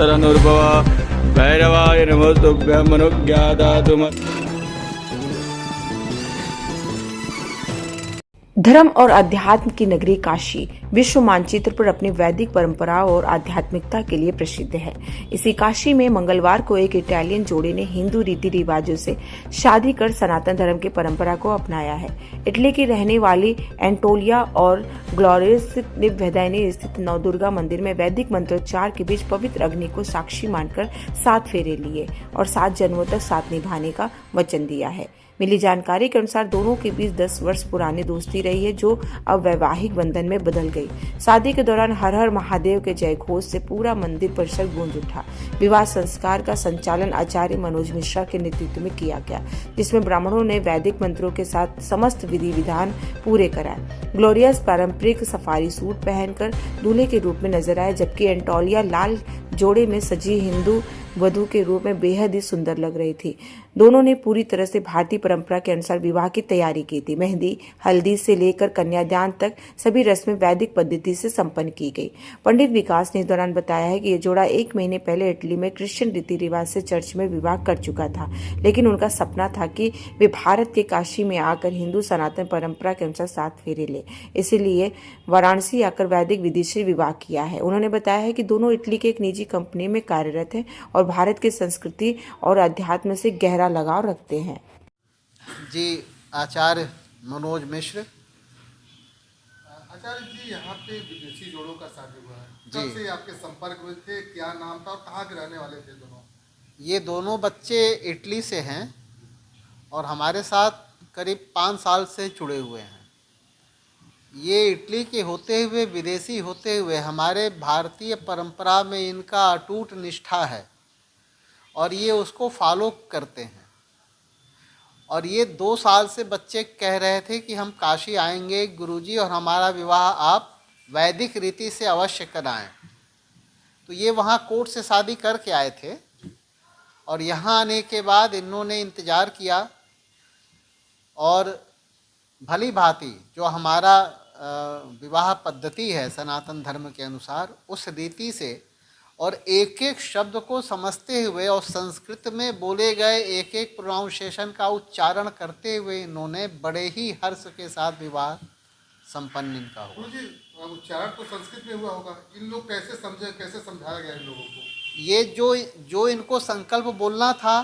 शरणुर्भव भैरवाय नमोस्तुभ्यं अनुज्ञातातु धर्म और अध्यात्म की नगरी काशी विश्व मानचित्र पर अपनी वैदिक परंपराओं और आध्यात्मिकता के लिए प्रसिद्ध है। इसी काशी में मंगलवार को एक इटालियन जोड़े ने हिंदू रीति रिवाजों से शादी कर सनातन धर्म की परंपरा को अपनाया है। इटली की रहने वाली एंटोलिया और ग्लोरियस ने वेदायनी स्थित नवदुर्गा मंदिर में वैदिक मंत्रोच्चार के बीच पवित्र अग्नि को साक्षी मानकर 7 फेरे लिए और 7 जन्मों तक साथ निभाने का वचन दिया है। मिली जानकारी के अनुसार दोनों के बीच 10 वर्ष पुरानी दोस्ती रही है, जो अब वैवाहिक बंधन में बदल गई। शादी के दौरान हर हर महादेव के जय घोष से पूरा मंदिर परिसर गूंज उठा। विवाह संस्कार का संचालन आचार्य मनोज मिश्रा के नेतृत्व में किया गया, जिसमें ब्राह्मणों ने वैदिक मंत्रों के साथ समस्त विधि विधान पूरे कराए। ग्लोरियस पारंपरिक सफारी सूट पहनकर दूल्हे के रूप में नजर आए, जबकि एंटोलिया लाल जोड़े में सजी हिंदू वधू के रूप में बेहद ही सुंदर लग रही थी। दोनों ने पूरी तरह से भारतीय परंपरा के अनुसार विवाह की तैयारी की थी। मेहंदी, हल्दी से लेकर कन्यादान तक सभी रस्में वैदिक पद्धति से संपन्न की गई। पंडित विकास ने इस दौरान बताया है कि ये जोड़ा 1 महीने पहले इटली में क्रिश्चियन रीति रिवाज से चर्च में विवाह कर चुका था, लेकिन उनका सपना था कि वे भारत के काशी में आकर हिंदू सनातन परंपरा के अनुसार 7 फेरे ले, इसीलिए वाराणसी आकर वैदिक विधि से विवाह किया है। उन्होंने बताया है कि दोनों इटली के एक निजी कंपनी में कार्यरत हैं और भारत की संस्कृति और अध्यात्म से गहरा लगाव रखते हैं। जी, आचार्य मनोज मिश्र। आचार्य जी, यहाँ पे विदेशी जोड़ों का शादी हुआ है, जी। कब से आपके संपर्क में थे, क्या नाम था और कहाँ के रहने वाले थे दोनों? ये दोनों बच्चे इटली से हैं और हमारे साथ करीब 5 साल से जुड़े हुए हैं। ये इटली के होते हुए, विदेशी होते हुए, हमारे भारतीय परंपरा में इनका अटूट निष्ठा है और ये उसको फॉलो करते हैं। और ये 2 साल से बच्चे कह रहे थे कि हम काशी आएंगे गुरुजी और हमारा विवाह आप वैदिक रीति से अवश्य कराएं। तो ये वहाँ कोर्ट से शादी करके आए थे और यहाँ आने के बाद इन्होंने इंतज़ार किया और भली भांति जो हमारा विवाह पद्धति है सनातन धर्म के अनुसार, उस रीति से और एक एक शब्द को समझते हुए और संस्कृत में बोले गए एक एक प्रोनाउंसिएशन का उच्चारण करते हुए इन्होंने बड़े ही हर्ष के साथ विवाह संपन्न इनका हुआ। गुरुजी, उच्चारण तो संस्कृत में हुआ होगा, इन लोग कैसे समझे, कैसे समझाया गया इन लोगों को? ये जो इनको संकल्प बोलना था,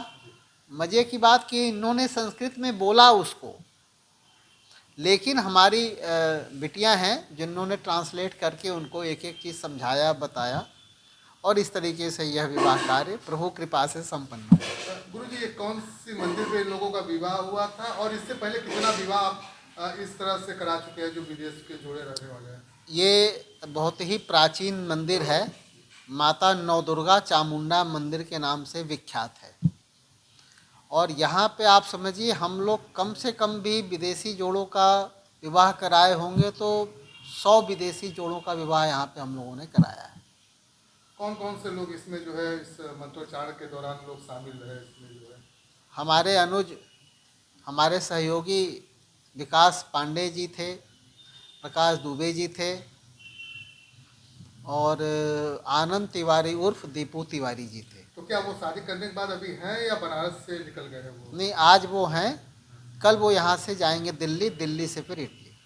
मज़े की बात कि इन्होंने संस्कृत में बोला उसको, लेकिन हमारी बिटियां हैं जिन्होंने ट्रांसलेट करके उनको एक एक चीज़ समझाया, बताया और इस तरीके से यह विवाह कार्य प्रभु कृपा से संपन्न हुआ। गुरुजी, ये कौन सी मंदिर पे इन लोगों का विवाह हुआ था और इससे पहले कितना विवाह आप इस तरह से करा चुके हैं जो विदेश के जोड़े रहने वाले हैं? ये बहुत ही प्राचीन मंदिर है, माता नवदुर्गा चामुंडा मंदिर के नाम से विख्यात है। और यहाँ पे आप समझिए हम लोग कम से कम भी विदेशी जोड़ों का विवाह कराए होंगे तो 100 विदेशी जोड़ों का विवाह यहाँ पे हम लोगों ने कराया है। कौन कौन से लोग इसमें जो है इस मंत्रोच्चारण के दौरान लोग शामिल रहे इसमें जो है? हमारे अनुज, हमारे सहयोगी विकास पांडे जी थे, प्रकाश दुबे जी थे और आनंद तिवारी उर्फ दीपू तिवारी जी थे। तो क्या वो शादी करने के बाद अभी हैं या बनारस से निकल गए हैं वो? नहीं, आज वो हैं, कल वो यहाँ से जाएंगे दिल्ली, दिल्ली से फिर इटली।